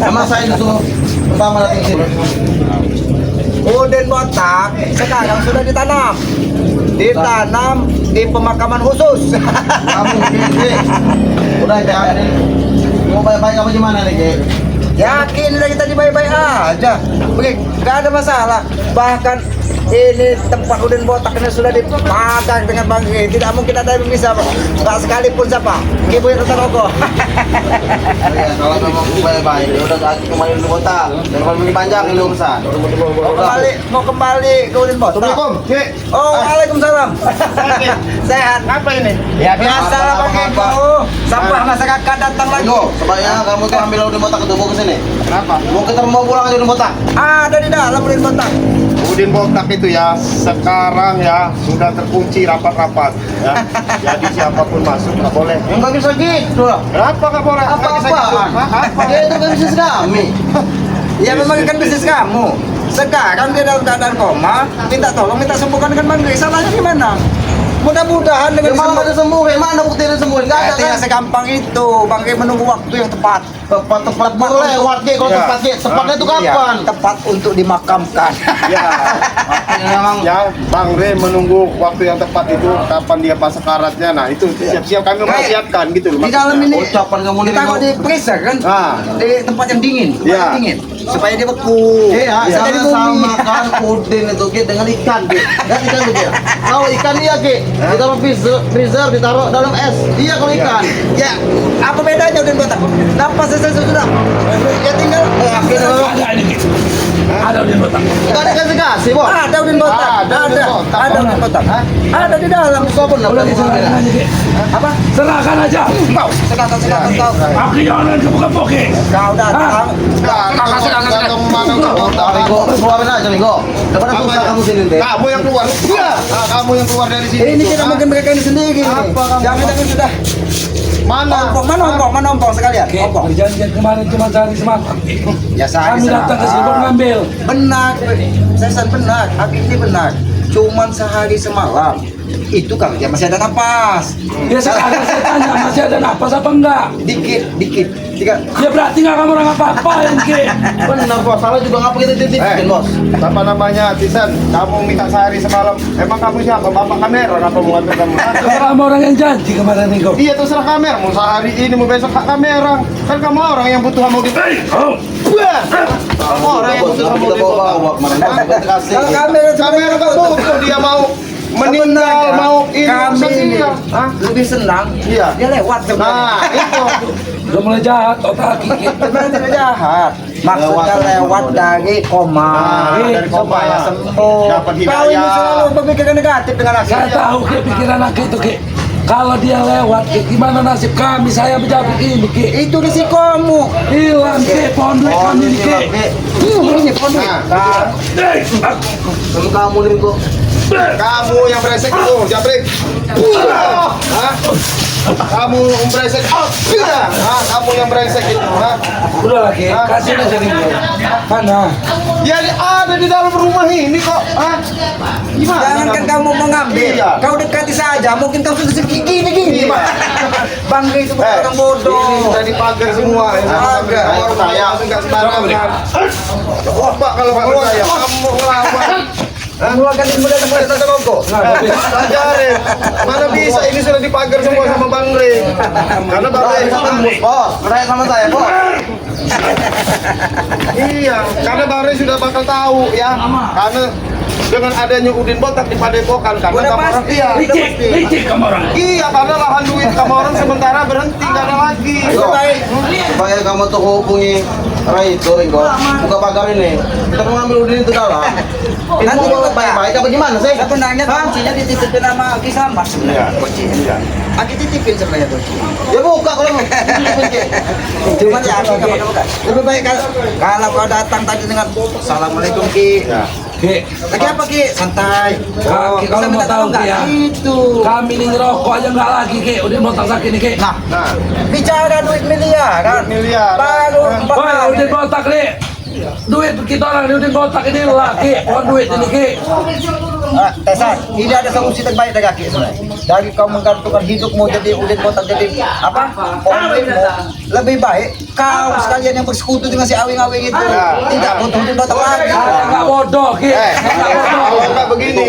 Sama saya itu pertama natin sini. Udin botak sekarang sudah ditanam. Ditanam di pemakaman khusus. Kamu ini. Udah ya ini. Mau baik-baik apa gimana nih, Ki? Yakin udah kita baik-baik aja. Begini, nggak ada masalah. Bahkan ini tempat Udin botak ini sudah dipagang dengan Bang Ki. Tidak mungkin ada yang bisa, nggak sekalipun siapa. Ibu yang tetap rokok. Ya, kalau memang baik-baik, ya udah ganti kembali dulu kota. Jangan lebih panjang ini urusan. Mau kembali ke Udin botak. Assalamualaikum, Ki. Oh, waalaikumsalam. Sehat. Apa ini? Ya biasa lah Bang Ki. Oh, sampah masyarakat datang lagi. Go, sebaiknya kamu tuh ambil Udin botak itu bawa ke sini. Kenapa? Mau kita mau pulang aja Udin botak. Ada di dalam Udin botak. Udin botak itu ya sekarang ya sudah terkunci rapat-rapat ya. Jadi siapapun masuk nggak boleh. Yang nggak bisa gitu lah. Kenapa nggak boleh? Apa-apaan? Apa? Dia itu kan bisnis kami. Ya memang kan bisnis kamu. Sekarang dia dalam keadaan koma, minta tolong, minta sembuhkan dengan Bang Ki. Salahnya di mana? Mudah-mudahan Dia dengan malah nggak disembuhin. Mana bukti disembuhin? Nggak ada Tidak kan? segampang itu. Bang Ki menunggu waktu yang tepat. Tepat baru lewat, Ki. Kalau Ya. tepat, Ki. Tepatnya itu Iya, kapan? tepat untuk dimakamkan. Ya, Memang ya Bang Re menunggu waktu yang tepat itu kapan dia pas sekaratnya. Nah itu siap-siap kami mempersiapkan gitu loh. Di dalam maksudnya. ini ucapan kamu ini. ditaruh di freezer kan? Ah. Di tempat yang dingin, tempat Iya. yang dingin supaya dia beku. Iya, Bisa jadi jangan bumi. samakan Udin itu, Ki, dengan ikan, Ki. Dan ikan itu ya. Kalau ikan iya, Ki. Ditaruh freezer, ditaruh dalam es. Iya kalau ikan. Ya, apa bedanya Udin botak? Napas sudah. Ya tinggal Ada Udin botak. Enggak ada kasih-kasih, Bos. ada Udin botak. Ada Udin botak. Ada Udin botak. Ada di dalam. Kau pun Udah diserahkan aja, Ki. Apa? Serahkan aja. Mau sekarang kau. Aku jangan kebuk-kebuk, Ki. Kau datang. Kamu mana Lego, keluarin aja, Lego. Daripada susah kamu sini, Teh. Kamu yang keluar. Iya. Kamu yang keluar dari sini. Ini tidak mungkin mereka ini sendiri. Jangan sudah. Mana? Mana ompong sekalian. Ki, Ompong. perjanjian kemarin cuma sehari semalam. Ya Kami datang ke sini baru ngambil. Benar, saya benar. Aki ini benar. Cuman sehari semalam. Itu kalau dia masih ada napas. Ya sekarang saya tanya masih ada napas apa enggak? Dikit. Ya berarti nggak kamu orang apa-apain, Ki. Benar, Bos. Salah juga ngapa kita titipin, Bos. Apa namanya, Tisan? Kamu minta sehari semalam. Emang kamu siapa? Bapak kamera apa mau nganter kamu? Terserah sama orang yang janji kemarin nih, kok. Iya terserah kamera. Mau sehari ini mau besok hak kamera. Kan kamu orang yang butuh sama di. Oh, Kamu orang yang butuh sama Kita di. bawa kemarin. Kita kasih. Kalau kamera Kamera kan butuh dia mau meninggal mau ini kami urusan dia. Hah? lebih senang. Iya. Dia lewat sebenarnya. Nah itu. udah mulai jahat otak, Ki. Sebenarnya tidak jahat. Maksudnya lewat dari koma. Nah, dari koma supaya ya. sembuh. Dapat Kau ini hidayah. selalu berpikiran negatif dengan Saya hasilnya. tahu, Ki, pikiran aku itu, Ki. Kalau dia lewat, Ki, gimana nasib kami? Saya pejabat ini, Ki. Itu risikomu. Hilang, Ki, pohon duit kami, nih, Ki. Ini pondok. Nah, Kalau kamu nih, kok. kamu yang brengsek itu, jabrik. Hah? Kamu brengsek. Hah? Kamu yang brengsek itu, hah? Udah lah, Ki. Kasih aja nih, Ki. Mana? Ya ada di dalam rumah ini kok. Hah? Gimana? Jangankan kamu mengambil, Iya. kau dekati saja. Mungkin kau sudah gini. Iya. Bang Ki itu bukan orang bodoh. Ini sudah dipagar semua. Ada. Orang saya enggak sembarangan. Coba kalau nggak percaya, kamu ngelawan. Keluarkan ilmu dan tempat tata rokok. Ajarin, mana bisa ini sudah dipagar semua sama Bang Re. Karena Bang Re Tembus, Bos. Percaya sama saya, Bos. iya, karena Bang Re sudah bakal tahu ya. Karena dengan adanya Udin botak di Padepokan karena Udah kamu orang pasti. iya. Licik kamu orang. Iya, karena lahan duit kamu orang sementara berhenti nggak ada lagi. Ayo, supaya kamu tuh hubungi Rai itu, Ringo. Buka pagar ini. Kita mau ngambil Udin itu dalam. Nanti Itu juga, Pak. baik-baik apa gimana sih? Sebenarnya kuncinya dititipin sama Aki sama sebenarnya. Iya. Kuncinya. Aki titipin sebenarnya kunci. Ya buka kalau mau. Cuman ya Aki nggak pakai buka. Lebih baik kalau kau datang tadi dengan Assalamualaikum Ki. Ya. Ki, Lagi apa Ki? Santai. Ki, kalau bisa mau minta tahu, tolong nggak? Ki, ya. Itu. kami nih ngerokok aja nggak lagi, Ki. Udah mau tak sakit nih, Ki. Nah, Nah, bicara duit miliaran. miliar. Baru 4 Wah, kali. udah botak nih. Duit kita orang ini udah botak ini lah, Ki. Pohon duit ini, Ki. Tesan, ini ada solusi terbaik dari Aki sebenarnya. dari kau menggantungkan hidupmu jadi Udin Botak jadi apa? Omikmu, lebih baik kau sekalian yang bersekutu dengan si awing-awing itu. Tidak butuh Udin Botak lagi. Enggak bodoh, Ki. Kalau nggak begini,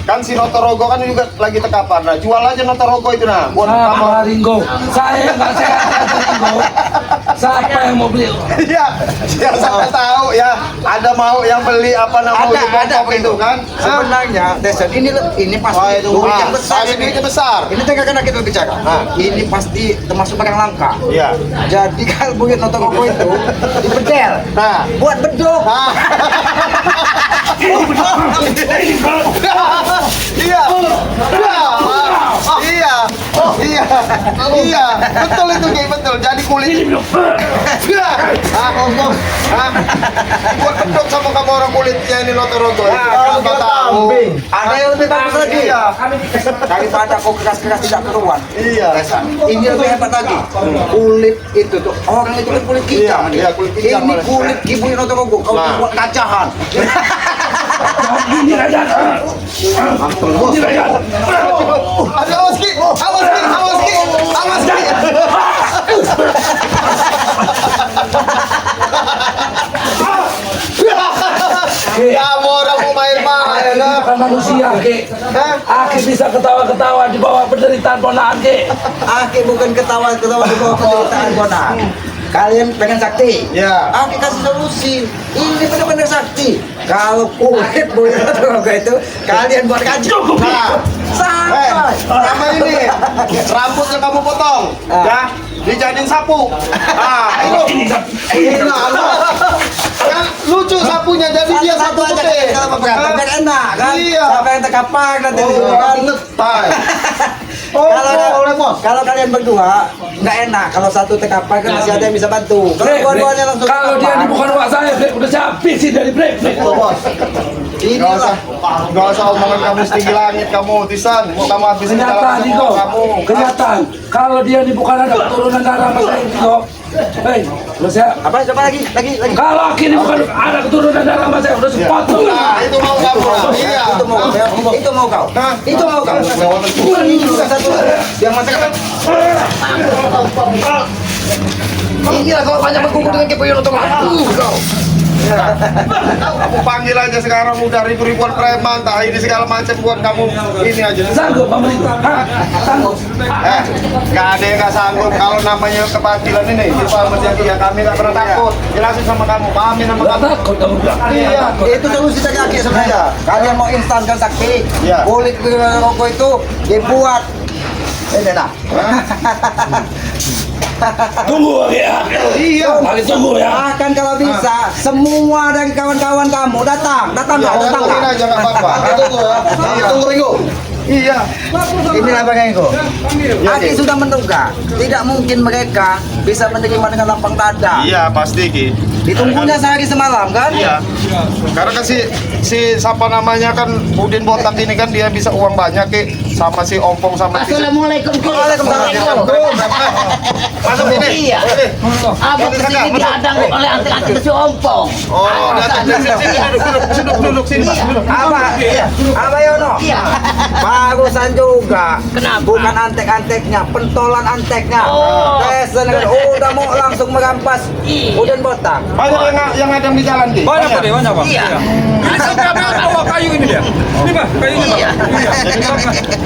kan si Notorogo kan juga lagi tekapan. Nah, jual aja Notorogo itu nah, buat kamu. Sama Ringo. Saya nggak sehat Ringo. Siapa yang mau beli? Iya, siapa tahu ya. Ada mau yang beli apa namanya itu kan? Sebenarnya Desen ini pasti Oh, itu duit yang besar. duitnya besar. Ini tengah kena kita bicara. Ini pasti termasuk barang langka. Iya. Jadi kalau buat nonton koko itu dipedel. Nah, Buat beduk. Iya. Iya. Betul itu Ki, betul. Jadi kulit. Buat bedok sama kamu orang kulitnya ini Notorogo. Apa tahu? Ada yang lebih bagus lagi. Iya. Daripada kau keras-keras tidak keruan. Iya. Ini lebih hebat lagi. Kulit itu tuh orang itu kan kulit kijang. Iya, kulit kijang Ini malah. kulit ibu yang nonton kau Nah. buat kacahan. Ini aja. Ini aja. Awas Ki. Kamu orang mau main-main. Bukan manusia, Ki. Aki bisa ketawa-ketawa di bawah penderitaan ponaan, Ki. Aki bukan ketawa-ketawa di bawah penderitaan Bonan. Kalian pengen sakti? Ya. Aki kasih solusi. Ini benar-benar sakti. Kalau kulit boyong itu kalian buat kacau. Nah. Santai. Sama ini rambut yang kamu potong, ya dijadiin sapu. Itu kan lucu sapunya, jadi dia sapu aja putih. kalau berantem biar enak kan. Iya. Siapa yang terkapar nanti di sini kan. Kalau kalian berdua nggak enak, kalau satu terkapar kan masih ada yang bisa bantu. Kalau Break, dua-duanya break. langsung Kalau dia ini bukan wak saya, break. Udah saya habisin dari break. inilah. Gak usah omongan kamu setinggi langit kamu, Tisan. Mau kamu habisin dalam Kenyataan, semua Niko. kamu. Kenyataan. Kalau dia ini bukan ada keturunan darah Mas Niko. Hei, udah saya. Apa coba lagi. Kalau Aki ini bukan ada keturunan darah Mas udah sepotong. Nah, itu mau kamu. Nah, iya. Itu mau kau. Itu mau kau. Ini juga satu yang masakan. Inilah kalau banyak berkumpul dengan Kepoyono teman. Kau. Aku panggil aja sekarang udah ribu-ribuan preman, tak ini segala macam buat kamu ini aja. Sanggup pemerintah? Hah? Sanggup? Gak ada yang gak sanggup kalau namanya kebatilan ini. Kita menjadi ya kami gak pernah takut. Jelasin sama kamu, pahamin sama Gak kamu. takut kamu bilang. Iya. Itu solusi dari Aki sebenarnya. Kalian mau instankan sakti, Iya. kulit rokok itu dibuat. Ini dah. Tunggu Aki ya. Iya. Aki tunggu ya. Bahkan kalau bisa, semua dari kawan-kawan kamu datang Ya, nggak? Datang tungguin nggak? aja gak apa-apa. Tunggu ya. Tunggu Ringo. Iya. Inilah bagaimana Iya, Aki Ki. sudah menduga, tidak mungkin mereka bisa menerima dengan lapang dada. Iya pasti Ki. Ditunggunya sehari semalam kan? Iya. Karena kan si siapa namanya kan Udin Botak ini kan dia bisa uang banyak Ki, sama si Ompong sama si Assalamualaikum. Waalaikumsalam. Masuk ini. Iya. Abang kesini diadang oleh antek-antek si Ompong. Oh, datang duduk sini. Apa Yono? Iya. Bagusan juga. Kenapa? Bukan antek-anteknya, pentolan anteknya. Oh. Desen kan udah mau langsung merampas Iya. Udin Botak. Banyak yang ada di jalan Ki. Banyak Pak, banyak Pak. Iya. Bawa kayu ini dia. Ini Pak, kayu ini Pak. Iya.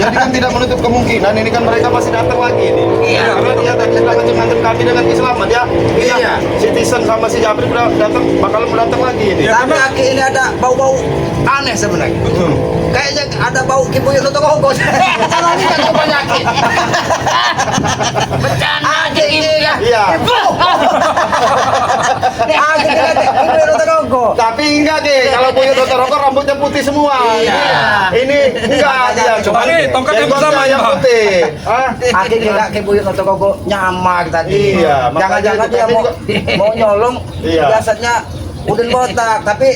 Jadi kan tidak menutup kemungkinan ini kan mereka masih datang lagi ini. Iya. Karena dia tadi sudah macam-macam kami dengan Islaman ya. Iya. Si Tisan sama si Jabri udah datang, bakal datang lagi ini. Tapi Aki ini ada bau-bau aneh sebenarnya. Kayaknya ada bau Kipuyo untuk kongkos. Kalau kita tuh penyakit. Bercanda aja ini ya. Iya. Aki tidak Kipuyo untuk kongkos. Tapi enggak deh, kalau punya dokter rokok rambutnya putih semua. Iya. Ini enggak dia cuma Ini tongkatnya jenggotnya bersama, yang Pak. putih. Hah? Aki kira Kipuyo untuk kongkos nyamar tadi. Iya, Jangan-jangan makanya dia itu mau nyolong. Iya. Biasanya Udin Botak, tapi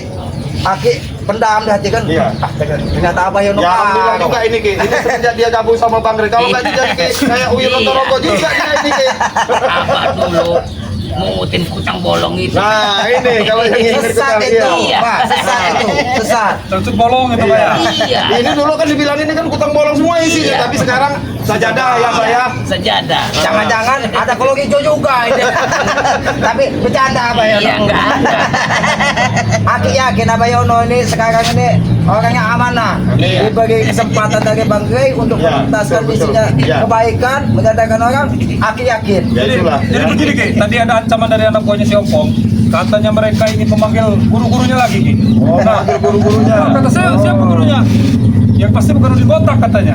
Aki pendam di hati kan. Iya. Ternyata Abah Yono. Ya alhamdulillah juga ini Ki. Ini semenjak dia gabung sama Bang Ri. Kalau enggak jadi Ki, kayak Uyun Iya. Rokok juga dia ini Ki. Apa dulu? Mengutin kutang bolong itu. Nah, ini kalau yang ingin Sesat berkutang, itu, iya. Pak. Sesat itu. Sesat. Terus bolong itu Pak ya. Iya. Ini dulu kan dibilang ini kan kutang bolong semua isinya, Iya. tapi sekarang sajadah ya Pak ya. Sejadah. Jangan-jangan ada kolong hijau juga ini. Tapi bercanda apa ya? Iya, enggak ada. Aku yakin Abah Yono ini sekarang ini orangnya amanah. Iya. Dibagi kesempatan dari Bang Grey untuk Iya, menuntaskan betul, visinya iya. kebaikan, menyadarkan orang. Aku yakin. Ya itulah. Jadi begini Ki, tadi ada ancaman dari anak buahnya si Opong. Katanya mereka ingin memanggil guru-gurunya lagi Ki. Oh, memanggil guru-gurunya. Nah, kata saya siapa gurunya? Yang pasti bukan Udin Botak katanya.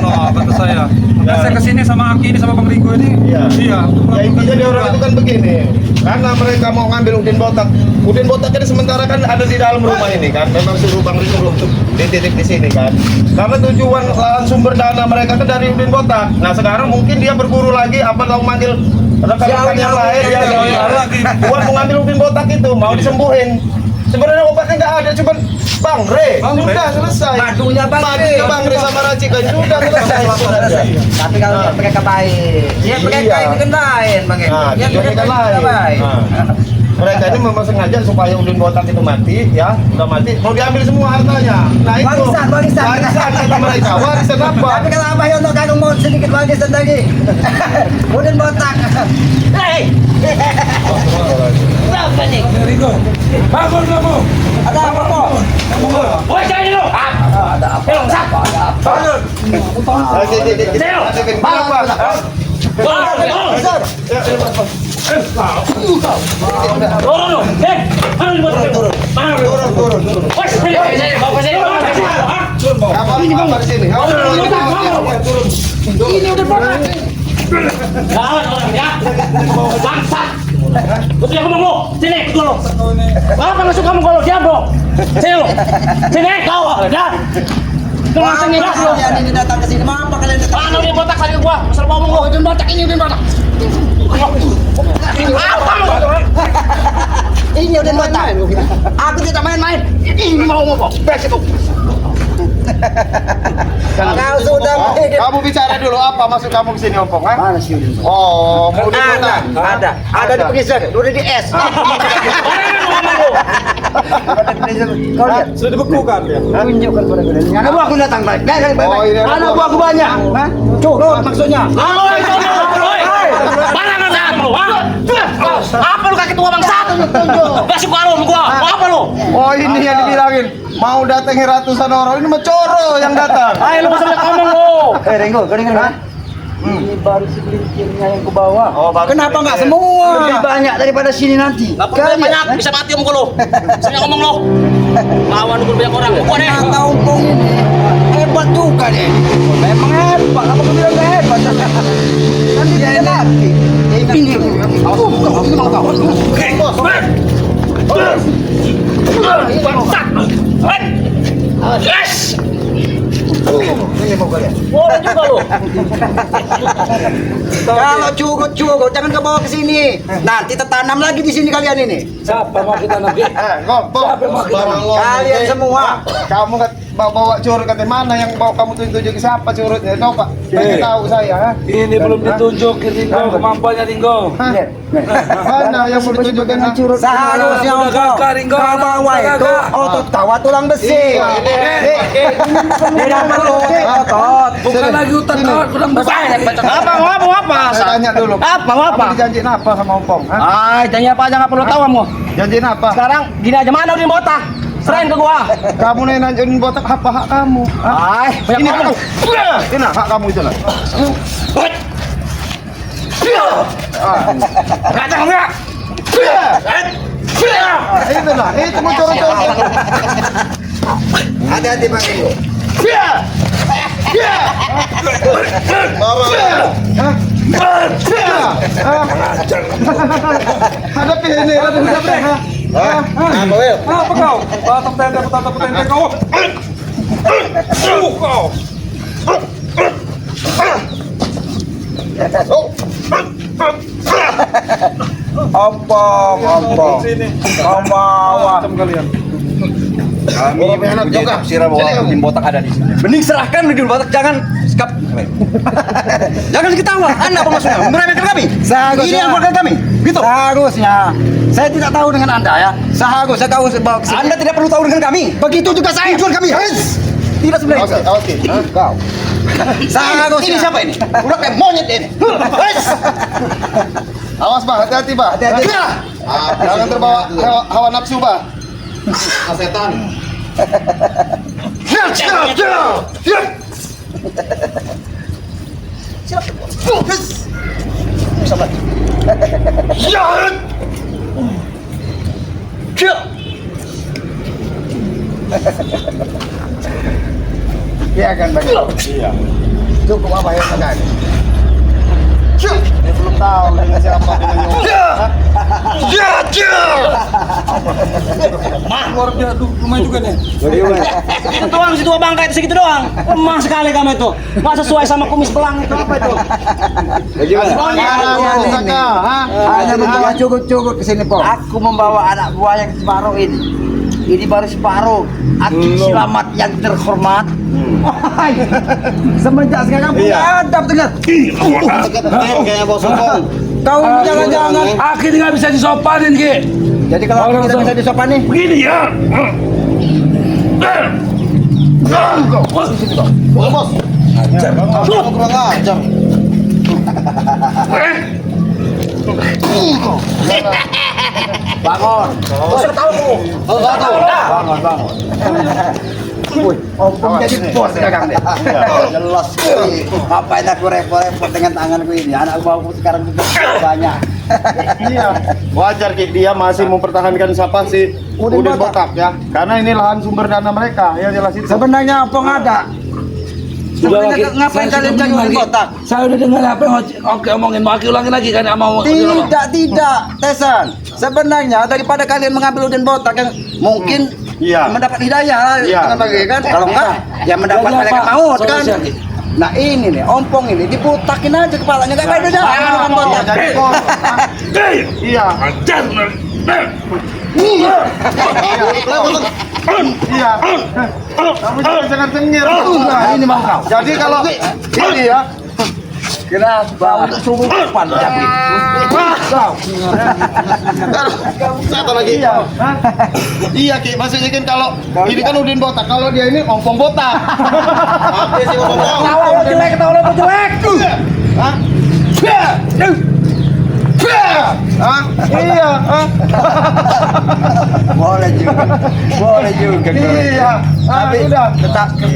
Nah, kata saya. Nah, saya kesini sama Aki ini sama Bang Rigo ini. Iya. Iya. Ya intinya dia orang itu kan begini, karena mereka mau ngambil Udin Botak. Udin Botak ini sementara kan ada di dalam rumah ini kan, memang suruh Bang Rizal untuk di titik di sini kan. Karena tujuan lahan sumber dana mereka kan dari Udin Botak. Nah sekarang mungkin dia berburu lagi, apa tahu manggil rekan-rekan yang lain ya, lagi. buat mau ngambil Udin Botak itu, mau disembuhin. Sebenarnya obatnya nggak ada, cuman Bang Re, Bang Re. sudah selesai. Madunya Bang Re. Madunya Bang Re sama racikan sudah selesai sebenarnya. Tapi kalau Nah. mereka baik, ya mereka Iya. ini kan lain, Bang. Nah, Ya tujuannya mereka kan ini lain. baik. Nah, mereka ini memang sengaja supaya Udin Botak itu mati, ya, udah mati, mau diambil semua hartanya. Nah itu Warisan, warisan. warisan kata mereka, warisan apa? Tapi kalau Abah Yono kan mau sedikit warisan lagi. Udin Botak. Hei, berapa nih? Rigo, bangun kamu. Ada apa kok? Woi, jangan dulu. Ada apa? Siapa? Ada apa? Apa? Turun, hei, turun. Woi, sini, bawa sini. Apa di sini? Ini udah pernah. Lawan orang ya. Bangsat. Betul aku mau. Sini, dulu. Apa masuk kamu kalau diam dong? Sini lo. Sini kau. Dah. Tunggu sini dah lo. Kalian ini datang ke sini, mau apa kalian datang? Mana dia botak tadi gua? Asal ngomong gua, dia botak ini dia botak. Apa lo? Ini Udin Botak. Aku tidak main-main. Ini mau ngomong. Beres itu. Kau sudah Oh, kamu bicara dulu apa maksud kamu kesini Ompong? Ha? Mana si Udin Botak? Oh, mau Udin Botak. Ada di freezer, udah di es. Kau lihat, Sudah dibekukan ya. tunjukkan pada kalian. Ada buah aku datang balik. Oh, ini Ada buah aku banyak. Hah? Curut maksudnya. Oi, mana nggak lu? Apa lu kaki tua bangsat? Gak suka lu sama gua. Mau apa lu? Oh, ini yang dibilangin. Mau datangi ratusan orang, ini Coro yang datang. Ayo lu masa ngomong lu. Ringo, kau dengar? Ini baru segelintirnya yang kubawa. Oh, bagus. Kenapa nggak semua? Lebih banyak daripada sini nanti. Gak perlu banyak, bisa mati om lu. Saya ngomong lu. Lawan dulu banyak orang. Gua deh. Ternyata Ompong ini hebat juga deh. Memang hebat, apa kau bilang nggak hebat? Kan dia mati. Ini, Bangsat. Yes. ini mau kalian. Boleh juga lu. Kalau curut jangan kau bawa ke sini. Nanti tertanam lagi di sini kalian ini. Siapa mau kita nanti? Ngompong. Barang lo. Kalian semua. Kamu bawa curut kata mana yang bawa kamu tunjuk siapa curutnya? Coba, kasih tahu saya. Ha? Ini belum ditunjuk Ringo, kemampuannya Ringo. Hah? Mana yang mau ditunjukkan? Ha? Seharusnya Udah Ompong gagah, Ringo. kau bawa Udah itu gagah. otot kawat tulang besi. Tidak perlu otot. Bukan lagi hutan kawat, kurang besar. Apa? Saya tanya dulu. Apa? Kamu dijanjiin apa sama Ompong? Ha? Ay, tanya apa aja nggak perlu tahu kamu. Janjiin apa? Sekarang gini aja mana Udin Botak? Serain ke gua. Kamu nanyain botak apa hak kamu? Ha? Ay, banyak Ini ngomong. hak, ini hak kamu itu lah. Kacang enggak? Itu lah, itu mau curut-curut. Hati-hati Bang Ringo. Bawa. Hah? Hadapi ini, hadapi. Apa Wil? Apa kau? Tatap tente kau. Kau. Ompong. Sini. Kau bawa. Macam kalian. Kami punya tafsiran bahwa Udin Botak ada di sini. Mending serahkan Udin Botak, jangan sikap. Jangan ketawa. Anda apa maksudnya? Meremehkan kami. Ini yang keluarga kami. Gitu. Seharusnya saya tidak tahu dengan Anda ya. Seharusnya kau bawa ke sini. Anda tidak perlu tahu dengan kami. Begitu juga saya. Tujuan kami. Tidak sebenarnya. Awas, Ki. Kau. Seharusnya. Ini siapa ini? Udah kayak monyet ini. Awas, Pak. Hati-hati, Pak. Hati-hati. Jangan terbawa hawa nafsu, Pak. Setan. Iya kan Bang? Iya. Cukup apa ya Bang? Dia belum tahu dengan siapa dengan Lumayan juga nih. Itu doang, situ bangka itu segitu doang. Lemah sekali kamu itu. Nggak sesuai sama kumis belang itu apa itu? Hanya membawa cukup-cukup ke sini, Po. Aku membawa anak buah yang separuh ini. Ini baru separuh. Atik selamat yang terhormat. Semenjak sekarang punya adab dengar. Kayaknya bau sokong. Kau jangan-jangan. Akhirnya nggak bisa disopanin, Ki. Jadi kalau Orang kita so- bisa disopani. Begini ya. Bos. Kurang ajar. Bangun. Oh, tahu. Bangun. Om jadi bos sekarang deh. Jelas. Ngapain aku repot-repot dengan tanganku ini? Anak buahku sekarang juga banyak. Iya, wajar Ki, dia masih mempertahankan siapa si Udin Udin Botak. Botak ya, karena ini lahan sumber dana mereka, ya jelas itu. Sebenarnya apa nggak ada? Sebenarnya ngapain kalian cari Udin Botak? Saya udah dengar apa yang oke omongin, mau Aki ulangin lagi kan mau. Tidak, Tesan. Sebenarnya daripada kalian mengambil Udin Botak yang mungkin Iya. mendapat hidayah Iya. dengan bagi kan? Kalau enggak, ya mendapat Iya, malaikat Pak. maut kan? Solusi, Aki. Nah ini nih, ompong ini diputakin aja kepalanya nggak beda. Oh, jadi kok. Iya. Iya. Kamu jangan cengir. Nah, ini mau kau. Jadi kalau ini ya, Kenapa? Suruh depan jadi. Satu lagi. iya. Hah? Iya Ki, maksudnya kan kalau ini kan Udin Botak, kalau dia ini ompong botak. Apa sih ngomong? Tawa lo jelek, tawa lo jelek. Hah? Hah? Iya. Hah? Boleh juga. Iya. Tapi Udah.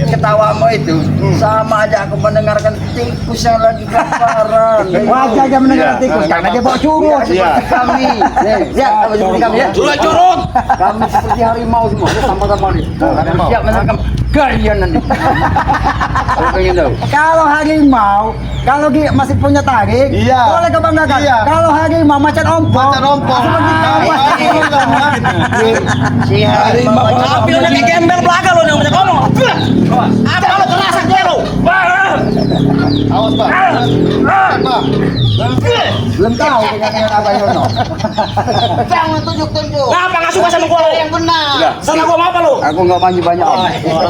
ketawamu itu sama aja aku mendengarkan tikus yang lagi kaparan. Wajah aja mendengar Iya. tikus karena dia bawa curut Iya. seperti kami. Lihat kamu seperti kami ya. Sudah curut. Kami seperti harimau semua. Sama-sama nih. Harimau. Siap menerkam kalian nanti. Kalau harimau, kalau dia masih punya taring, Iya. boleh kau banggakan. Iya. Kalau harimau macan ompong, Macan ompong. seperti Si Harimau. Tapi udah kayak gembel belakang lo yang banyak ngomong. Apa lo terasa dia lo? Awas Pak. Pak. belum tahu dengan Abah Yono. Jangan tunjuk-tunjuk. Ngapa nggak suka sama gua lo? Yang benar. Sana gua mau apa lo? Aku nggak banyak om.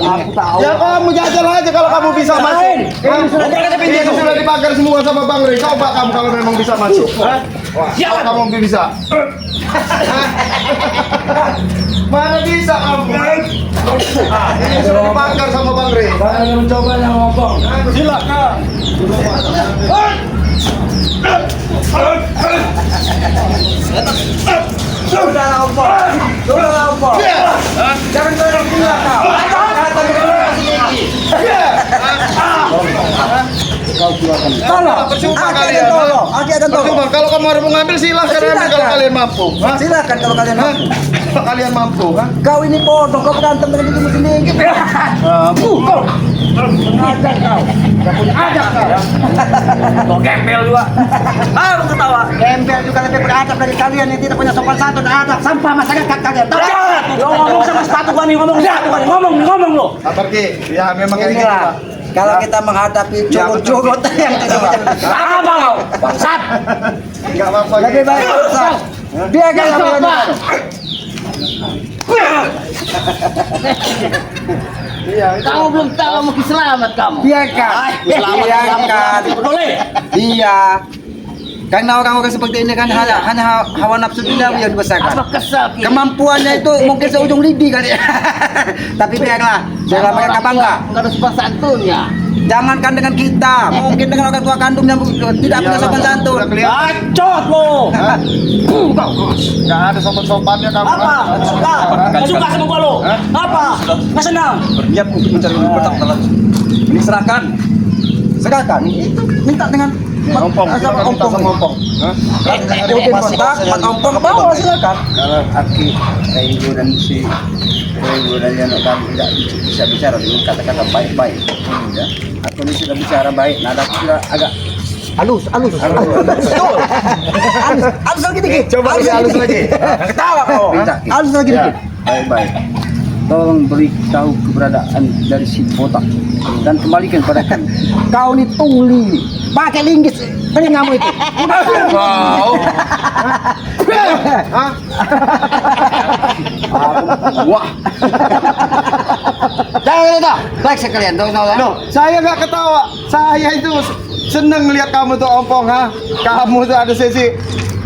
Aku tahu. Ya kamu jajal aja kalau kamu bisa masuk. Hah? Bukan kata pintu Ini itu. sudah dipagar semua sama Bang Rey. Coba kamu kalau memang bisa masuk. Hah? Siapa Kalau kamu bisa. Hah? Mana bisa kamu? Ah, ini sudah dipagar sama Bang Rey. Saya mencoba yang ngomong. Silakan. Sudah apa? Jangan dorong dia kau. Tolong. Percuma Aki kalian. akan tolong. Aki akan tolong. Percuma kalau kamu harus mengambil silahkan ambil kalau Silakan. kalian mampu. Hah? Silakan kalau kalian Hah? mau. Kalau kalian mampu, hah? Kau ini bodoh, kau berantem dengan dirimu sendiri. Ada kau. Gak punya adab kau. Kok gembel juga. Harus ketawa. Gembel juga lebih beradab dari kalian yang tidak punya sopan santun dan adab. Sampah masyarakat kalian. Tahu? Jangan. Lo ngomong sama sepatu gua nih ngomong sepatu gua nih ngomong lo. Sabar Ki. Ya memang kayak gitu, Inilah. Pak. Kalau kita menghadapi curut-curut yang tidak punya Apa lo? Bangsat. Enggak apa-apa. Ki. lebih baik besar. Biarkan kalian. Iya, itu. Kamu belum tahu kamu ki- Iya, selamat kamu. Biarkan. Selamat. Biarkan. Boleh. Iya. Karena orang-orang seperti ini kan hanya hawa nafsu duniawi yang dibesarkan. Apa kesal Ki? Kemampuannya itu mungkin seujung lidi kali ya. Tapi biarlah mereka bangga. Enggak ada sopan santun ya. Jangankan dengan kita, mungkin dengan orang tua kandungnya tidak punya sopan santun. Bacot lo. Nggak ada sopan-sopannya kamu. Apa? Nggak suka sama gua lo? Apa? Nggak senang? Berniat untuk mencari botak dalam. Ini serahkan. Serahkan itu minta dengan Ompong, silakan minta sama Ompong. Mungkin botak, ompong ke bawah silakan. Kalau Aki Ibu dan si Ibu dan yang kan tidak bisa bicara dengan kata-kata baik-baik, ya. Aku ini sudah bicara baik, nada aku sudah agak Halus lagi dikit. Coba lebih halus lagi. Ketawa kau. minta Halus lagi dikit. baik-baik. Tolong beritahu keberadaan dari si botak dan kembalikan pada kami. Kau ini tuli, pakai linggis, telingamu itu. Wow. Wah, Jangan baik sekalian dong. Loh, saya nggak ketawa. Saya itu seneng melihat kamu tuh Ompong, ha. Kamu tuh ada sesi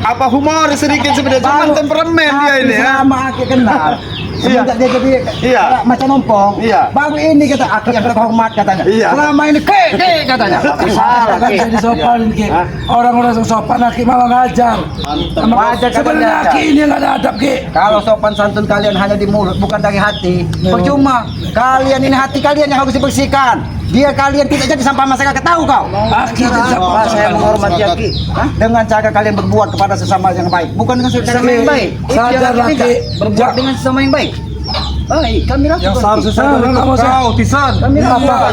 apa humor sedikit sebenarnya, cuma temperamen dia ini ya. Sama Aki kenal. Semenjak dia jadi Iya. macam ompong. Iya. Baru ini kata Aki yang terhormat katanya. Iya. Selama ini ke katanya. Salah kan jadi sopan Ki. Orang-orang yang sopan Aki malah ngajar. Ngajar katanya. Sebenarnya Aki ini nggak ada adab Ki. Kalau sopan santun kalian hanya di mulut bukan dari hati, percuma. Kalian ini hati kalian yang harus dibersihkan. Biar kalian tidak jadi sampah masyarakat, tahu kau? Aki jadi Wah, saya menghormati Aki. Dengan cara kalian berbuat kepada sesama yang baik, bukan dengan cara yang baik. Sadar Kita Aki. berbuat dengan sesama yang baik. Baik, kami lakukan. Yang seharusnya saya Kamu untuk kau, Tisan. Kami lakukan.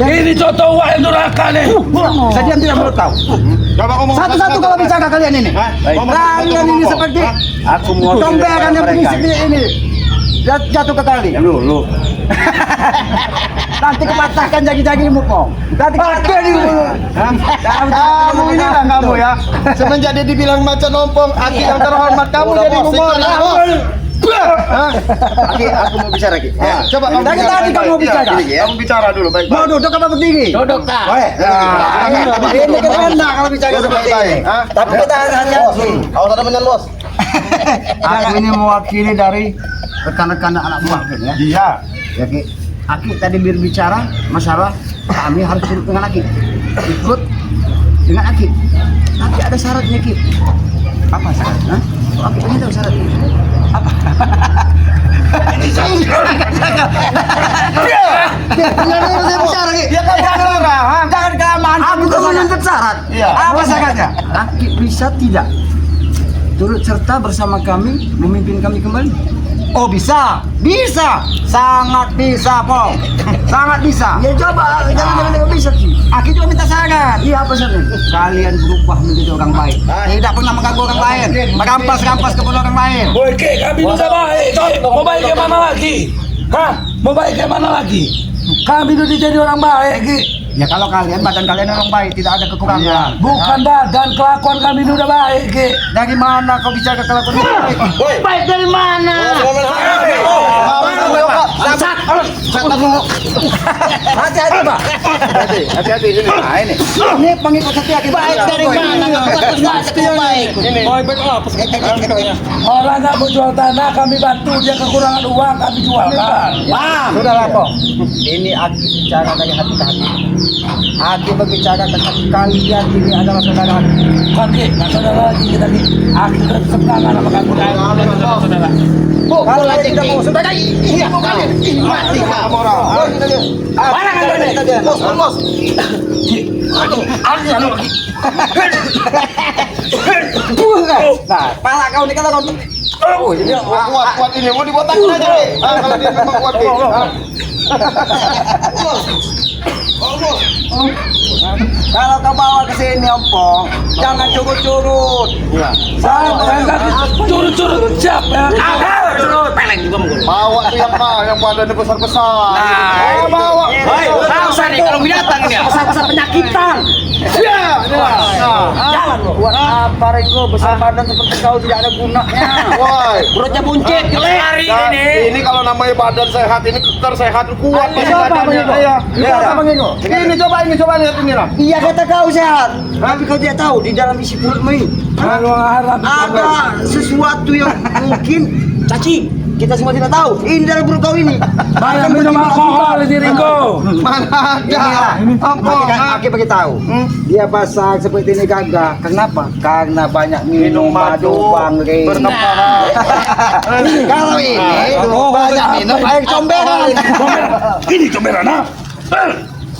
Ini contoh wah yang durhaka nih. Saya diam tidak menurut kau. Coba ngomong Satu-satu kalau bicara kalian ini. Kalian ini seperti aku mau comberan yang berisik ini. Jatuh ke kali. Lu. Nanti kepatahkan jagi-jagimu kok. Nanti kepatahkan dulu. Kamu ini lah kamu ya. Semenjak dia dibilang macan Ompong, Aki yang terhormat, kamu jadi humor. Aki, aku mau bicara Ki. Ya, coba kamu Dari bicara tadi baik-baik. kamu bicara. Iya, kamu bicara dulu baik-baik. Mau duduk apa berdiri? Duduk tak? Ini kan enak kalau bicara Duduk seperti baik-baik. ini. Hah? Tapi kita hati-hati. Awas ada menyan bos. Aku ini mewakili dari rekan-rekan anak buah ya. Iya. Ya Ki, Aki tadi berbicara masalah kami harus ikut dengan Aki. Ikut dengan Aki. Tapi ada syaratnya Ki. Apa syaratnya? Aki pengen tahu syaratnya. Apa? Jangan kelamaan. Aku kan menuntut syarat. Iya. Apa syaratnya? Aki bisa tidak turut serta bersama kami memimpin kami kembali? Oh bisa, sangat bisa, Pong, sangat bisa. Ya coba, jangan bisa Ki. Aki cuma minta syarat. Iya apa syaratnya? Kalian berubah menjadi orang baik. Tidak pernah mengganggu orang lain, merampas kepada orang lain. Boy Ki, kami udah baik. Ki. Mau baik ke mana lagi? Hah? Mau baik ke mana lagi? Kami udah jadi orang baik Ki. Ya kalau kalian badan kalian orang baik, tidak ada kekurangan. Bukan badan, kelakuan kami udah baik Ki. Dari mana kau bicara kelakuan baik? Baik dari mana? Hati-hati, Pak. Hati-hati sini. Nah ini. Ini pengikut setia kita. Baik dari mana? Nggak baik. Orang nggak mau jual tanah, kami bantu dia kekurangan uang, kami jualkan. Paham? Sudah lah, Pong. Ini Aki bicara dari hati ke hati. Aki berbicara tentang kalian ini adalah saudara. Bukan Ki, nggak saudara lagi kita Ki. Aku udah seberangan sama kamu. Saudara. Kalau kalian tidak mau saudara, iya kalian. Mati kau. Mana kalian? Bos. Nah, pala kau ini kalau kau Oh, ini kuat ini mau dibotakin aja. Kalau dia memang kuat Ki. kalau kau bawa ke sini Ompong, jangan curut-curut. Saya nggak curut-curut siapa? Curut. Peleng juga mau. Bawa tuh yang badannya besar-besar. Bawa. Tahu saya nih kalau binatang ini. Besar-besar penyakitan. Iya. Jangan lo. Buat apa Reko besar badan seperti kau tidak ada gunanya? Woi. Perutnya buncit. Jelek hari Nah, ini. ini kalau namanya badan sehat ini tersehat kuat Siapa badannya. Bang Ego? Iya. Siapa Bang Ego? Ini coba lihat ini lah. Iya kata kau sehat. Tapi kau tidak tahu di dalam isi perutmu ini Kalau harap ada sesuatu yang mungkin cacing. Kita semua tidak tahu. Ini dalam perut kau ini. banyak minum alkohol di diriku. Mana ada? Aki bagi tahu. Dia basah seperti ini gagah. Kenapa? Karena banyak minum madu bangre. Kalau ini banyak minum air comberan. Ini comberan ah.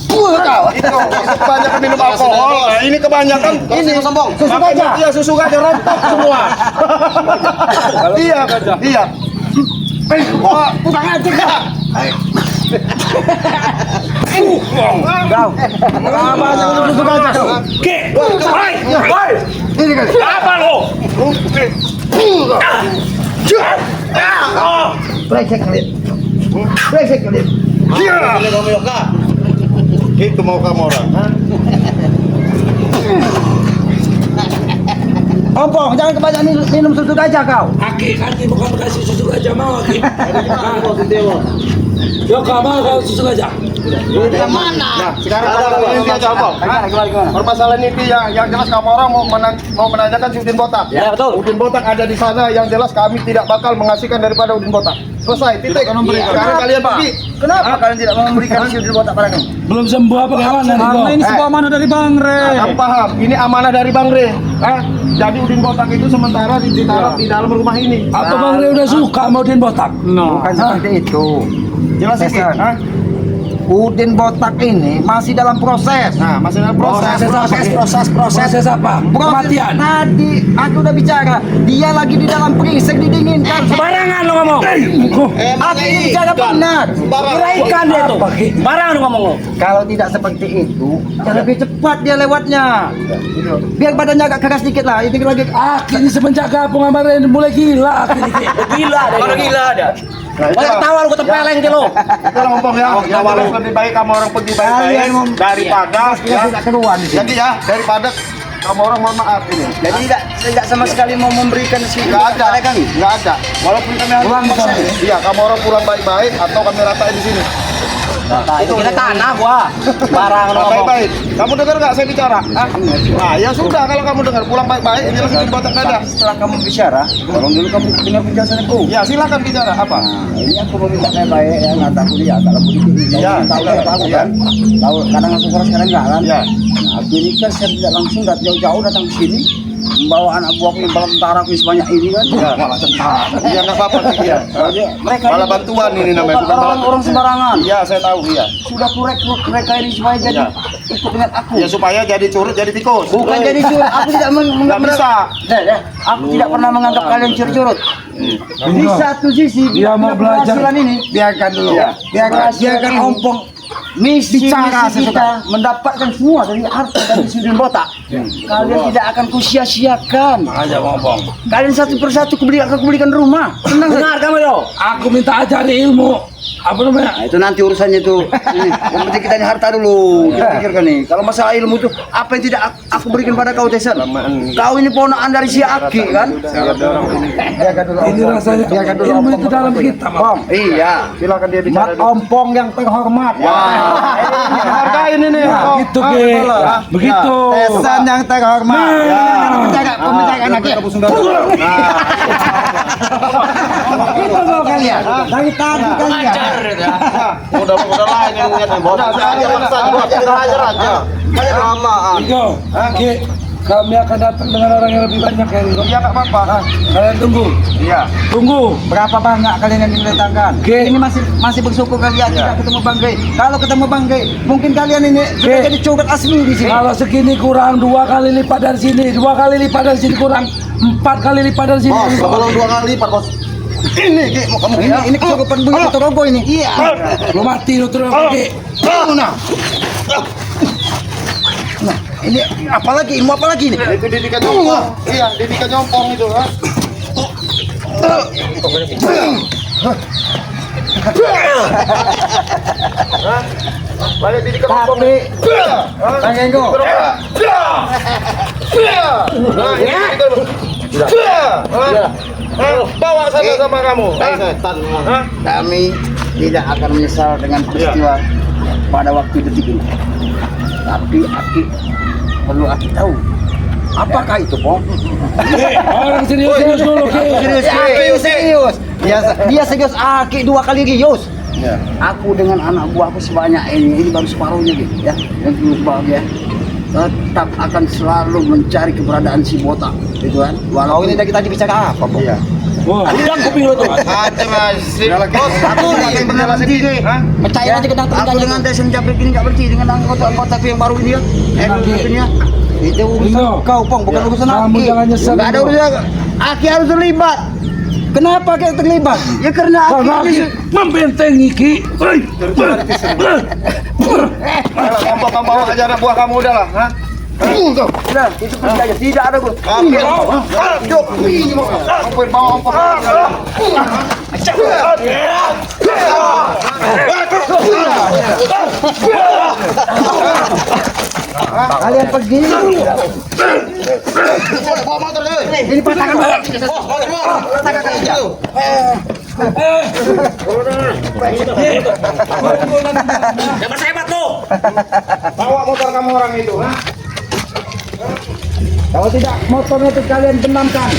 Itu kebanyakan minum alkohol. Nah, ini kebanyakan Ini sombong. Susu Makanya gajah. iya susu gajah rontok semua. Iya. Utang aja kak. Kau. Apa aja minum susu gajah kau? Ke. Hai. Ini kali. Apa lo? Brengsek kali. Brengsek kali. Ini kamu Yoka. Itu mau kamu orang. Ompong, jangan kebanyakan minum susu gajah kau. Aki bukan kasih susu gajah mau Aki. Yo kamu kalau susu gajah. Nah, sekarang ini aja apa? Gimana? Permasalahan ini yang jelas kamu orang mau menanyakan si Udin Botak. Ya, betul. Udin Botak ada di sana, yang jelas kami tidak bakal mengasihkan daripada Udin Botak. Selesai, titik. Sekarang kalian pergi. Kenapa kalian tidak mau memberikan si Udin Botak pada kami? Belum sembuh apa gimana nih Karena ini kok? sebuah amanah dari Bang Re. Kamu paham? Ini amanah dari Bang Re. Jadi Udin Botak itu sementara ditaruh di dalam rumah ini. Apa Bang Re udah suka mau Udin Botak? Bukan seperti itu. Jelas ini. Hasan. Udin Botak ini masih dalam proses. Nah, masih dalam proses. Proses apa? Kematian. Tadi aku udah bicara, dia lagi di dalam perisek didinginkan. Sembarangan lo ngomong. Aku ini bicara benar. Kira ikan dia tuh. Sembarangan lo ngomong lo. Kalau tidak seperti itu, ya lebih cepat dia lewatnya. Biar badannya agak keras dikit lah. Itu lagi. Aki ini semenjak gabung sama Ren mulai gila Aki ini. Gila deh. Baru gila ada. Banyak ketawa lu gue tempeleng ke lo. Itu lah ngomong ya. Yang jelas lebih baik kamu orang pergi baik-baik daripada Dia tidak keluar di sini. Jadi ya daripada kamu orang mohon maaf ini. Jadi tidak sama sekali mau memberikan si Nggak ada, kepada kami. nggak ada. Walaupun kami harus Pulang memaksa. di sana. Iya, kamu orang pulang baik-baik atau kami ratain di sini. Itu kita tanah gua. Barang lo ngomong. Baik-baik. Kamu dengar nggak saya bicara? Nah, ya sudah kalau kamu dengar pulang baik-baik. Ini langsung botak ada. Setelah kamu bicara, tolong dulu kamu dengar penjelasanku. Ya silakan bicara apa? Nah, ini aku meminta baik-baik ya, nggak tahu dia kalau begitu. Ya, tahu ya, tahu ya. kan. Tahu kadang aku keras kadang enggak kan. Ya. Nah, aku ini kan saya tidak langsung dari jauh-jauh datang ke sini membawa anak buahku yang bawa tentara aku sebanyak ini kan. Ya, malah tentara. Ya nggak apa-apa sih ya. Mereka Malah bantuan ini namanya, bukan orang sembarangan. Iya, saya tahu ya. Sudah ku rekrut mereka ini supaya jadi Ya. ikut dengan aku. Ya supaya jadi curut jadi tikus. Bukan jadi curut. Aku tidak Nggak bisa. Aku tidak pernah menganggap kalian curut-curut. Di satu sisi Dia mau belajar. keberhasilan ini biarkan dulu. Ya. Biarkan ompong misi Bicara, kita mendapatkan semua dari harta dari Udin Botak. Kalian tidak akan kusia-siakan. Aja ngomong. Kalian satu persatu kubelikan rumah. Tenang saja. Dengar kamu lo. Aku minta ajari ilmu. Apa namanya? Nah, itu nanti urusannya tuh. Ini, yang penting kita ini harta dulu. Kita pikirkan nih. Kalau masalah ilmu itu apa yang tidak aku berikan pada kau Tesan? Kau ini ponakan dari si Aki kan? Biarkan dulu. Ini rasanya Biarkan dulu. ilmu Ompong. itu dalam kita, Mak. Bang, iya. Silakan dia bicara. Mat ompong yang terhormat. Hargain ini. Begitu Ki. Begitu. Tesan yang terhormat. Pembicaraan Aki. Itu loh kalian. Dari tadi kalian. Udah lah ini ngeliat nih. Udah aja paksa buat kita ajar aja. Sama. Iko. Ki. Kami akan datang dengan orang yang lebih banyak ya Iko. Iya nggak apa-apa. Kalian tunggu. Iya. Tunggu. Berapa banyak kalian yang didatangkan? Oke. Ini masih bersyukur kalian tidak ketemu Bang Gay. Kalau ketemu Bang Gay, mungkin kalian ini sudah Oke. jadi curhat asli di sini. Kalau segini kurang 2 kali lipat dari sini, 2 kali lipat dari sini kurang 4 kali lipat dari sini. Bos, sebelum 2 kali lipat, Bos. Ini Ki, mau kamu Ini kesurupan bunyi Torogo ini. Iya. Lu mati lu terus Ki. Nah. Nah, ini apalagi ilmu apa lagi nih? itu didikan nyompong. Iya, didikan nyompong itu. Balik didikan nyompong. Tapi Bang Genggo, Nah, ini didikan. Bawa sana sama kamu. Setan. kami tidak akan menyesal dengan peristiwa pada waktu detik ini. Tapi Aki perlu Aki tahu apakah itu, Pong? Orang serius dulu, Ki. Serius. Dia serius Aki 2 kali rius. Aku dengan anak buahku sebanyak ini baru separuhnya gitu ya. Yang belum bahagia. Tetap akan selalu mencari keberadaan si botak, gitu kan? Walau ini kita bicara apa, Pong? Iya. Udang kuping lu tuh. Ada masih. Bos, aku yang benar berhenti. Percaya aja dengan Aku dengan Desen Jabrik ini nggak berhenti dengan anggota yang baru ini ya. Ini ya. Itu urusan kau, Pong, bukan urusan Kamu Aki. jangan nyesel. Nggak ada urusan. Aki harus terlibat. Kenapa kita terlibat? Ya karena Karena Aki. Ki membentengi Ki. Kamu bawa aja anak buah kamu udah lah. Hah? Sudah, itu pergi aja. Tidak ada gua. Oke. Yuk. Apa bawa apa? Kalian pergi. Bawa motor deh. Ini patakan. Hebat lu. Bawa motor kamu orang itu, ha? Kalau tidak, motornya itu kalian benamkan.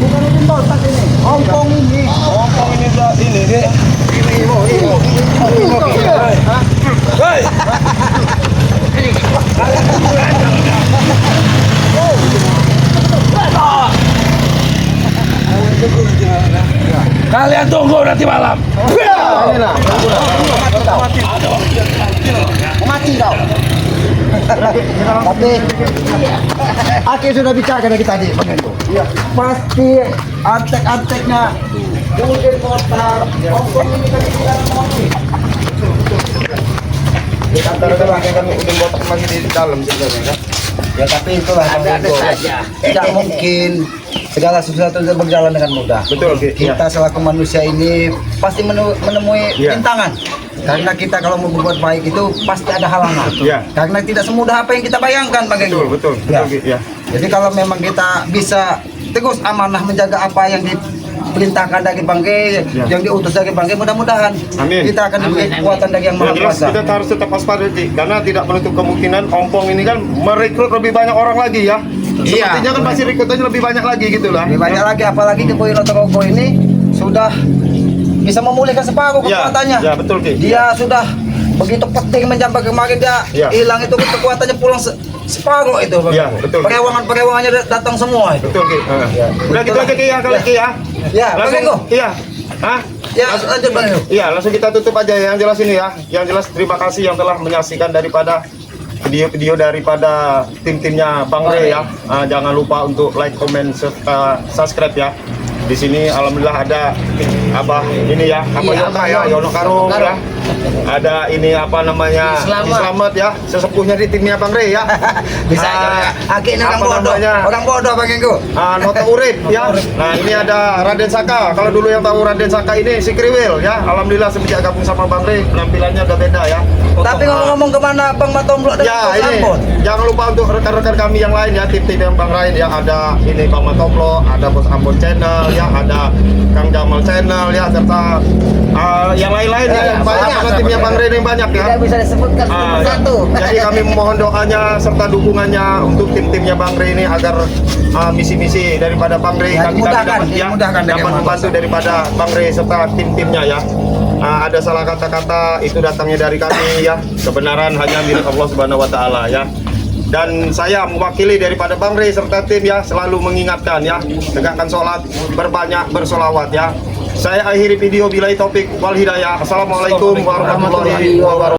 Bukan ini botak ini, ompong ini. Ompong ini udah ini, Ki. Hei, kalian tunggu nanti malam. Inilah. Mati kau. Tapi Aki sudah bicara dari tadi, Iya. Pasti antek-anteknya mungkin kotor. Ompong ini kan tidak mati. Antara kan udin botak masih di dalam sebenarnya kan. Ya tapi itulah ada saja. Tidak mungkin segala sesuatu itu berjalan dengan mudah. Betul, Ki. Kita selaku manusia ini pasti menemui Iya. rintangan. Karena kita kalau mau berbuat baik itu pasti ada halangan. Iya. Karena tidak semudah apa yang kita bayangkan, Bang Genggo. Betul, Ya. Ki. Ya. Jadi kalau memang kita bisa tegus amanah menjaga apa yang diperintahkan dari Bang Ge, Ya. yang diutus dari Bang Ge, mudah-mudahan Amin. kita akan diberi kekuatan dari Yang Maha Yang jelas Kuasa. kita harus tetap waspada, Ki. Karena tidak menutup kemungkinan Ompong ini kan merekrut lebih banyak orang lagi ya. Iya. Sepertinya kan pasti rekrutannya lebih banyak lagi gitu lah. Lebih banyak lagi, apalagi ke Boy Lotorogo ini sudah bisa memulihkan separuh Ya, kekuatannya. ya, betul, Ki. Dia sudah begitu penting menjampak kemarin dia Ya. hilang itu kekuatannya pulang separuh itu. Ya, betul, Ki. Perewangan-perewangannya datang semua itu. Betul, Ki. Ya. Udah gitu aja, Ki, ya, kali, Ki, ya. Ya, Bang Langsung, Genggo. iya. Hah? Ya, lanjut Bang Genggo. Iya, langsung kita tutup aja yang jelas ini ya. Yang jelas terima kasih yang telah menyaksikan daripada video-video daripada tim-timnya Bang Re ya. Jangan lupa untuk like, comment, serta subscribe ya. Di sini alhamdulillah ada Abah ini ya, apa Iya, Yono ya, Yono Karung ya. Ada ini apa namanya? Slamet ya, sesepuhnya di timnya Bang Re ya. Bisa aja. Akhirnya orang apa bodoh. namanya? Orang bodoh Bang Genggo. Nota Urip ya. Nah ini ada Raden Saka. Kalau dulu yang tahu Raden Saka ini si Kriwil ya. Alhamdulillah semenjak gabung sama Bang Re penampilannya udah beda ya. Tapi ngomong-ngomong kemana Bang Matomblo dan Ya Bos ini Ambon? jangan lupa untuk rekan-rekan kami yang lain ya, tim-tim yang Bang Rain ya, ada ini Bang Matomblo, ada Bos Ambon Channel ya, ada Kang Jamal Channel ya, serta yang lain-lain ya, yang banyak karena timnya Bang Rain yang banyak ya. Tidak bisa disebutkan satu persatu. Jadi kami mohon doanya serta dukungannya untuk tim-timnya Bang Re ini agar misi-misi daripada Bang Re Ya, dimudahkan, ya, dimudahkan dari dapat Yang Maha membantu Kuasa. daripada Bang Re serta tim-timnya ya. Ada salah kata-kata itu datangnya dari kami ya. Kebenaran hanya milik Allah Subhanahu wa taala ya. Dan saya mewakili daripada Bang Re serta tim ya, selalu mengingatkan ya, tegakkan sholat, berbanyak bersolawat ya. Saya akhiri video, bilai topik wal hidayah. Assalamualaikum warahmatullahi wabarakatuh.